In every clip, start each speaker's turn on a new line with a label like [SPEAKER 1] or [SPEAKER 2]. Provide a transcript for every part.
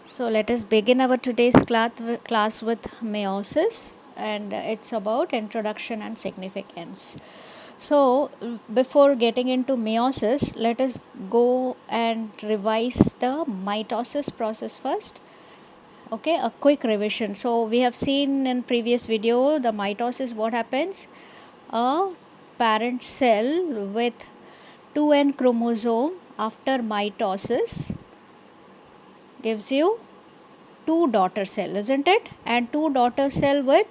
[SPEAKER 1] So let us begin our today's class with meiosis, and it's about introduction and significance. So before getting into meiosis, let us go and revise the mitosis process first. Okay, a quick revision. So we have seen in previous video the mitosis. What happens? A parent cell with 2n chromosome after mitosis gives you two daughter cell, isn't it? And two daughter cell with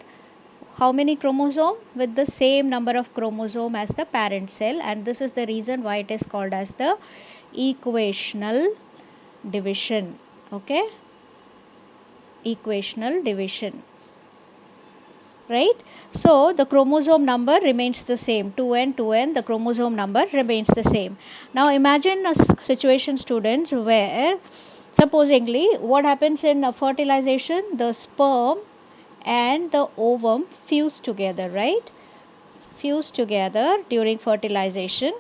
[SPEAKER 1] how many chromosome? With the same number of chromosome as the parent cell, and this is the reason why it is called as the equational division. Okay, equational division, right? So the chromosome number remains the same, 2n, the chromosome number remains the same. Now imagine a situation, students, where supposingly what happens in fertilization, the sperm and the ovum fuse together, right? Fuse together during fertilization,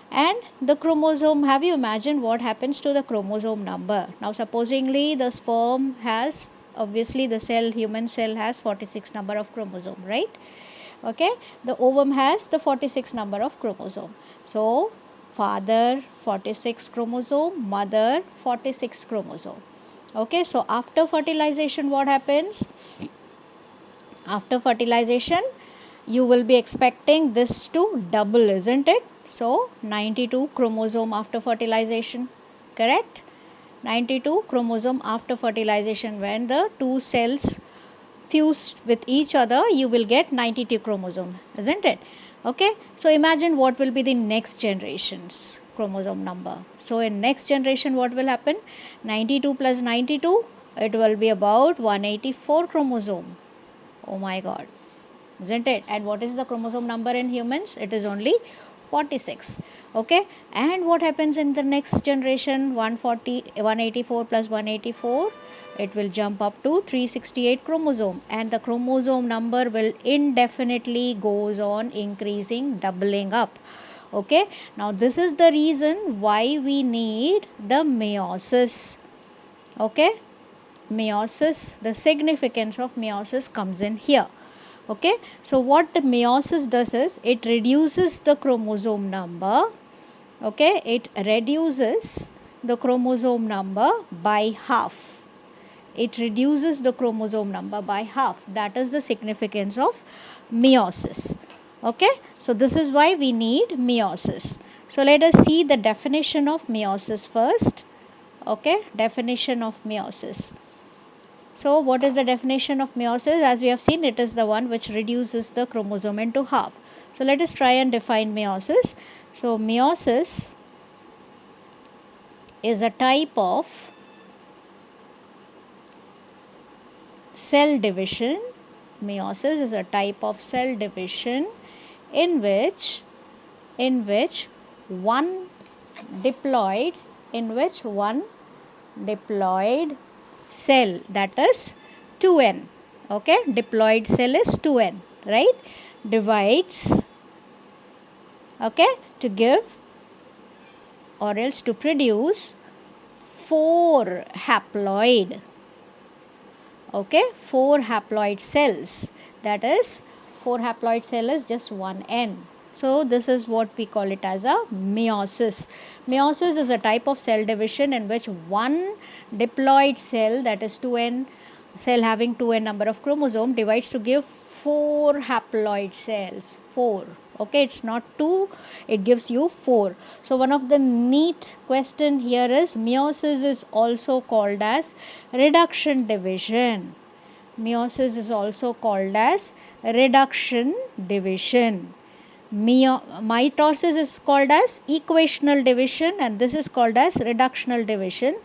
[SPEAKER 1] and the chromosome, have you imagined what happens to the chromosome number? Now supposingly the sperm has, obviously the cell, human cell has 46 number of chromosome, right? Okay, the ovum has the 46 number of chromosome. So father 46 chromosome, mother 46 chromosome. Okay, so after fertilization what happens? After fertilization you will be expecting this to double, isn't it? So 92 chromosome after fertilization, correct? 92 chromosome after fertilization. When the two cells fused with each other, you will get 92 chromosome, isn't it? Okay, so imagine what will be the next generation's chromosome number. So in next generation what will happen? 92 plus 92, it will be about 184 chromosome. Oh my god, isn't it? And what is the chromosome number in humans? It is only 46. Okay, and what happens in the next generation? 184 plus 184, it will jump up to 368 chromosome, and the chromosome number will indefinitely goes on increasing, doubling up. Okay, now this is the reason why we need the meiosis. Okay, meiosis, the significance of meiosis comes in here. Okay, so what the meiosis does is it reduces the chromosome number. Okay, it reduces the chromosome number by half. It reduces the chromosome number by half. That is the significance of meiosis. Okay, so this is why we need meiosis. So let us see the definition of meiosis first. Okay, definition of meiosis. So what is the definition of meiosis? As we have seen, it is the one which reduces the chromosome into half. So let us try and define meiosis. So meiosis is a type of cell division. Meiosis is a type of cell division in which one diploid cell, that is 2n. Okay, diploid cell is 2n, right? Divides, okay, to give or else to produce 4 haploid. Okay, 4 haploid cells, that is 4 haploid cell is just 1n. So this is what we call it as a meiosis. Meiosis is a type of cell division in which one diploid cell, that is 2n cell having 2n number of chromosome, divides to give 4 haploid cells. 4. Okay, it's not 2, it gives you 4. So one of the neat question here is meiosis is also called as reduction division. Meiosis is also called as reduction division. Mitosis is called as equational division, and this is called as reductional division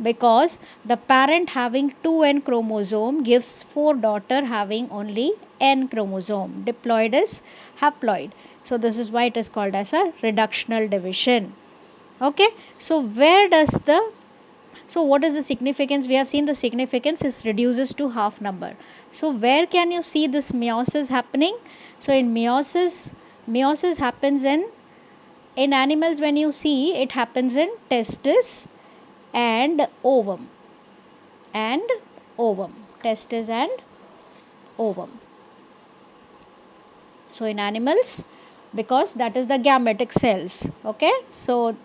[SPEAKER 1] because the parent having 2n chromosome gives 4 daughter having only n chromosome. Diploid is haploid. So this is why it is called as a reductional division. Okay, so what is the significance? We have seen the significance is reduces to half number. So where can you see this meiosis happening? So in meiosis happens in animals. When you see, it happens in testis and ovum. and ovum. Testis and ovum. So in animals, because that is the gametic cells, okay, so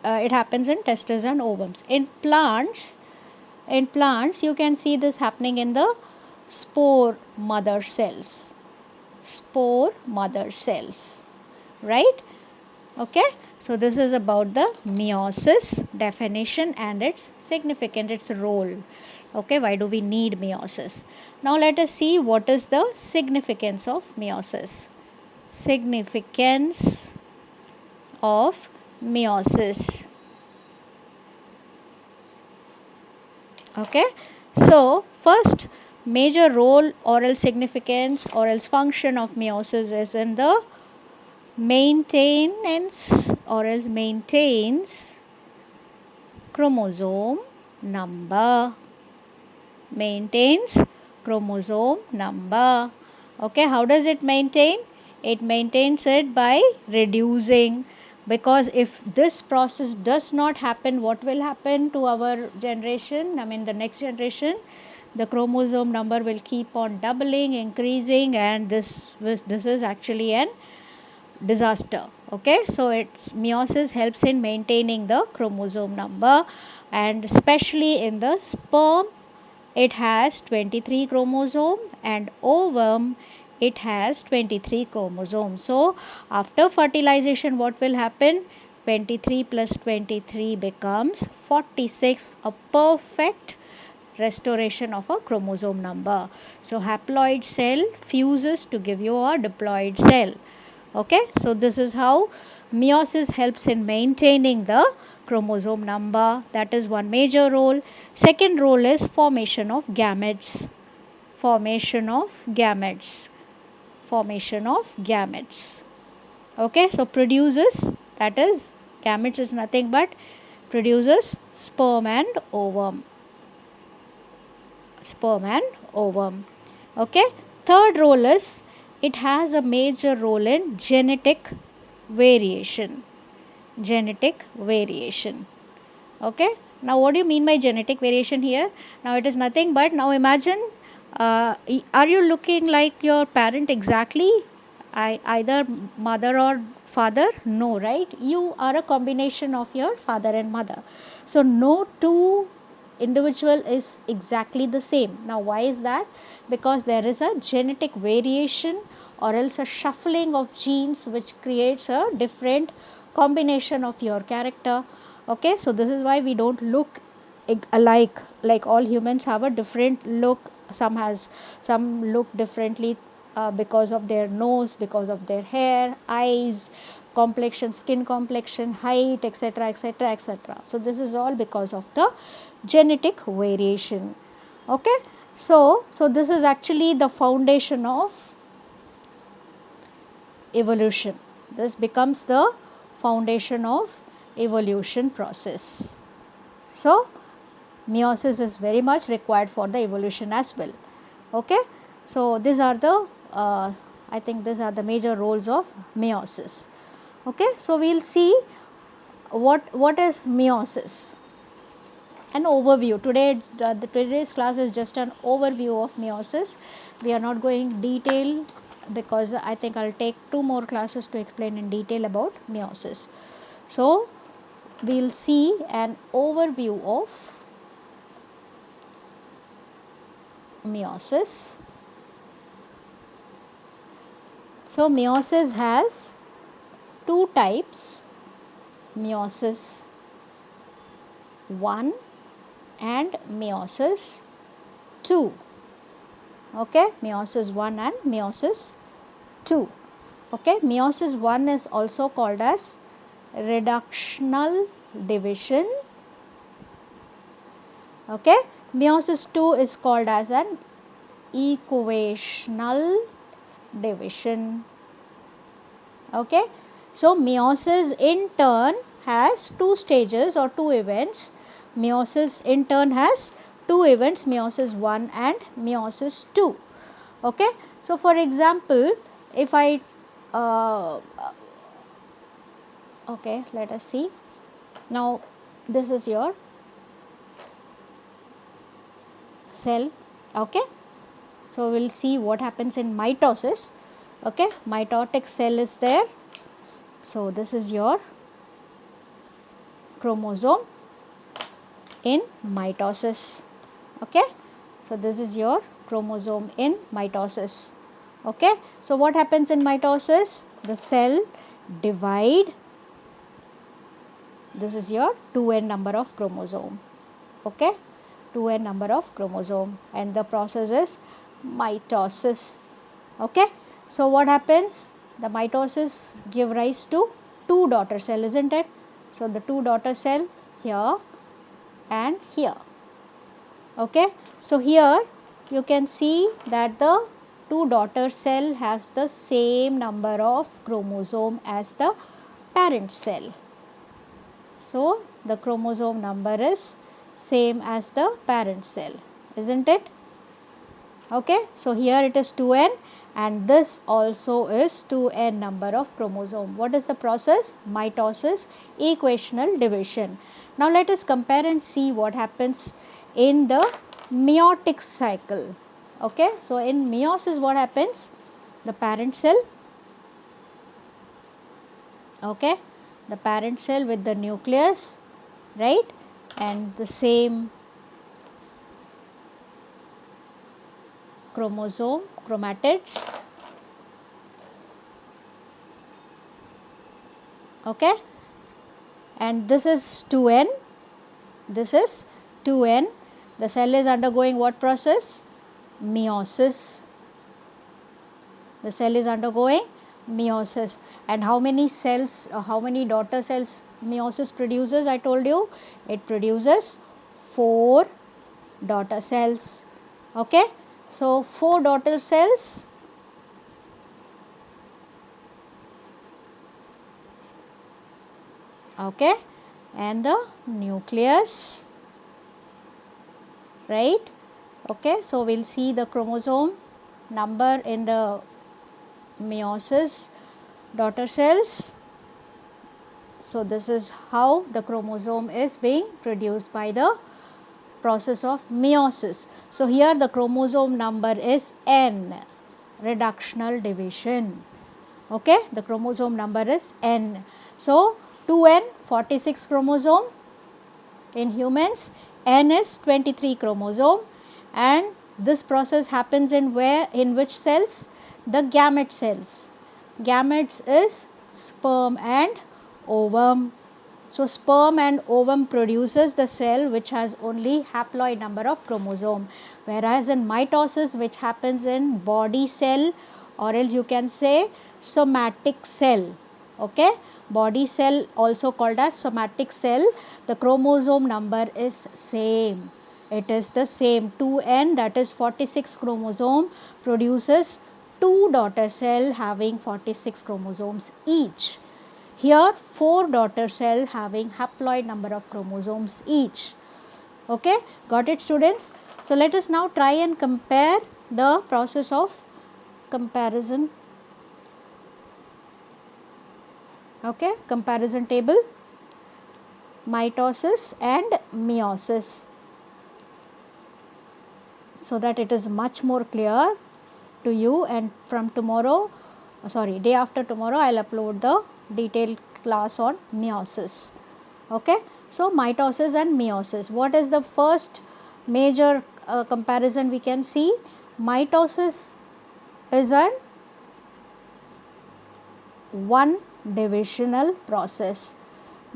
[SPEAKER 1] it happens in testes and ovums. In plants you can see this happening in the spore mother cells, right? Okay, so this is about the meiosis definition and its significance, its role. Okay, why do we need meiosis? Now let us see what is the significance of meiosis. Significance of meiosis. Okay, so first major role or else significance or else function of meiosis is in the maintenance or else maintains chromosome number. Maintains chromosome number. Okay, how does it maintain? It maintains it by reducing, because if this process does not happen, what will happen to our generation? I mean the next generation, the chromosome number will keep on doubling, increasing, and this is actually an disaster. Okay, so its meiosis helps in maintaining the chromosome number, and especially in the sperm it has 23 chromosome, and ovum it has 23 chromosomes. So after fertilization what will happen? 23 plus 23 becomes 46, a perfect restoration of a chromosome number. So haploid cell fuses to give you a diploid cell. Okay, so this is how meiosis helps in maintaining the chromosome number. That is one major role. Second role is formation of gametes. Formation of gametes. Okay, so produces, that is, gametes is nothing but produces sperm and ovum. Okay, third role is it has a major role in genetic variation. Okay, now what do you mean by genetic variation here? Now it is nothing but, now imagine, are you looking like your parent exactly? Either mother or father? No, right? You are a combination of your father and mother. So no two individual is exactly the same. Now why is that? Because there is a genetic variation or else a shuffling of genes which creates a different combination of your character. Okay, so this is why we don't look alike. Like all humans have a different look. Some look differently because of their nose, because of their hair, eyes, complexion, skin complexion, height, etc., etc., etc. So this is all because of the genetic variation. Okay, so this is actually the foundation of evolution. This becomes the foundation of evolution process. So meiosis is very much required for the evolution as well. Okay, so these are the I think these are the major roles of meiosis. Okay, so we'll see what is meiosis. An overview. Today's class is just an overview of meiosis. We are not going detail because I think I'll take 2 more classes to explain in detail about meiosis. So we'll see an overview of meiosis. So meiosis has 2 types, meiosis 1 and meiosis 2. Okay, meiosis 1 and meiosis 2. Okay, meiosis 1 is also called as reductional division. Okay, meiosis 2 is called as an equational division. Okay, so meiosis in turn has 2 stages or 2 events. Meiosis in turn has 2 events, meiosis 1 and meiosis 2. Okay, so for example, if I okay, let us see. Now this is your cell. Okay, so we'll see what happens in mitosis. Okay, mitotic cell is there. So this is your chromosome in mitosis. Okay, so this is your chromosome in mitosis. Okay, so what happens in mitosis? The cell divide. This is your 2n number of chromosome. Okay, 2n number of chromosome, and the process is mitosis. Okay, so what happens? The mitosis give rise to two daughter cell, isn't it? So the two daughter cell here and here. Okay, so here you can see that the two daughter cell has the same number of chromosome as the parent cell. So the chromosome number is same as the parent cell, isn't it? Okay, so here it is 2n, and this also is 2n number of chromosome. What is the process? Mitosis, equational division. Now let us compare and see what happens in the meiotic cycle. Okay, so in meiosis what happens? The parent cell, okay, the parent cell with the nucleus, right, and the same chromosome, chromatids. Okay, and this is 2n, this is 2n. The cell is undergoing what process? Meiosis. The cell is undergoing meiosis. And how many cells, how many daughter cells meiosis produces? I told you it produces 4 daughter cells. Okay, so 4 daughter cells. Okay, and the nucleus, right? Okay, so we'll see the chromosome number in the meiosis daughter cells. So this is how the chromosome is being produced by the process of meiosis. So here the chromosome number is n, reductional division. Okay, the chromosome number is n. So 2n, 46 chromosome in humans, n is 23 chromosome, and this process happens in where, in which cells? The gamete cells. Gametes is sperm and ovum. So sperm and ovum produces the cell which has only haploid number of chromosome, whereas in mitosis, which happens in body cell, or else you can say somatic cell. Okay, body cell also called as somatic cell, the chromosome number is same. It is the same, 2n, that is 46 chromosome produces 2 daughter cell having 46 chromosomes each. Here 4 daughter cell having haploid number of chromosomes each. Okay, got it students? So let us now try and compare the process of comparison. Okay, comparison table, mitosis and meiosis, so that it is much more clear to you, and from tomorrow, day after tomorrow, I will upload the detailed class on meiosis. Okay, so mitosis and meiosis. What is the first major comparison we can see? Mitosis is an one divisional process.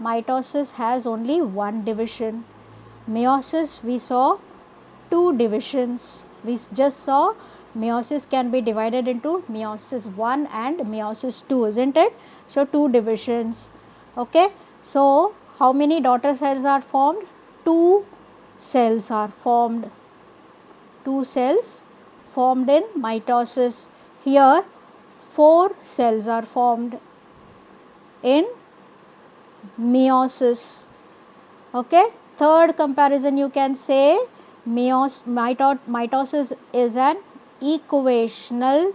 [SPEAKER 1] Mitosis has only one division. Meiosis, we saw 2 divisions. We just saw meiosis can be divided into meiosis 1 and meiosis 2, isn't it? So 2 divisions. Okay, so how many daughter cells are formed? 2 cells are formed. 2 cells formed in mitosis. Here 4 cells are formed in meiosis. Okay, third comparison you can say mitosis is an equational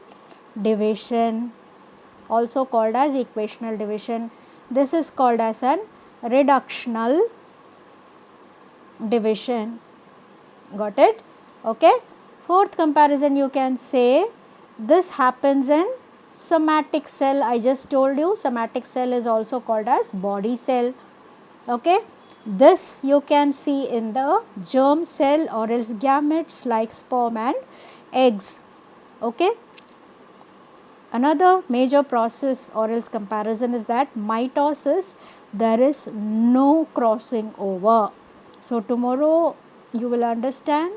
[SPEAKER 1] division, also called as equational division. This is called as an reductional division. Got it? Okay. Fourth comparison, you can say this happens in somatic cell. I just told you somatic cell is also called as body cell. Okay. This you can see in the germ cell or else gametes like sperm and eggs. Okay. Another major process or else comparison is that mitosis, there is no crossing over. So tomorrow you will understand,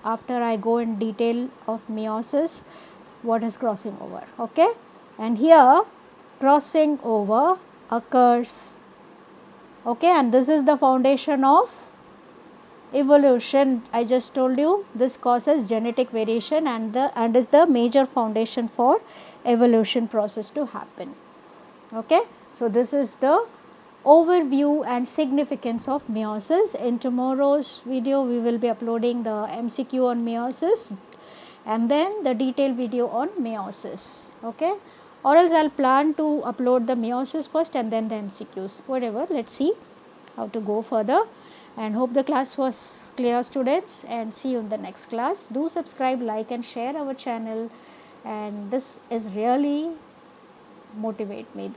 [SPEAKER 1] after I go in detail of meiosis, what is crossing over. Okay. And here crossing over occurs. Okay. And this is the foundation of evolution. I just told you this causes genetic variation and is the major foundation for evolution process to happen. Okay. So this is the overview and significance of meiosis. In tomorrow's video we will be uploading the MCQ on meiosis and then the detailed video on meiosis. Okay. Or else I'll plan to upload the meiosis first and then the MCQs, whatever. Let's see how to go further, and hope the class was clear, students, and see you in the next class. Do subscribe, like and share our channel, and this will really motivate me.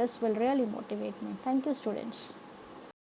[SPEAKER 1] Thank you, students.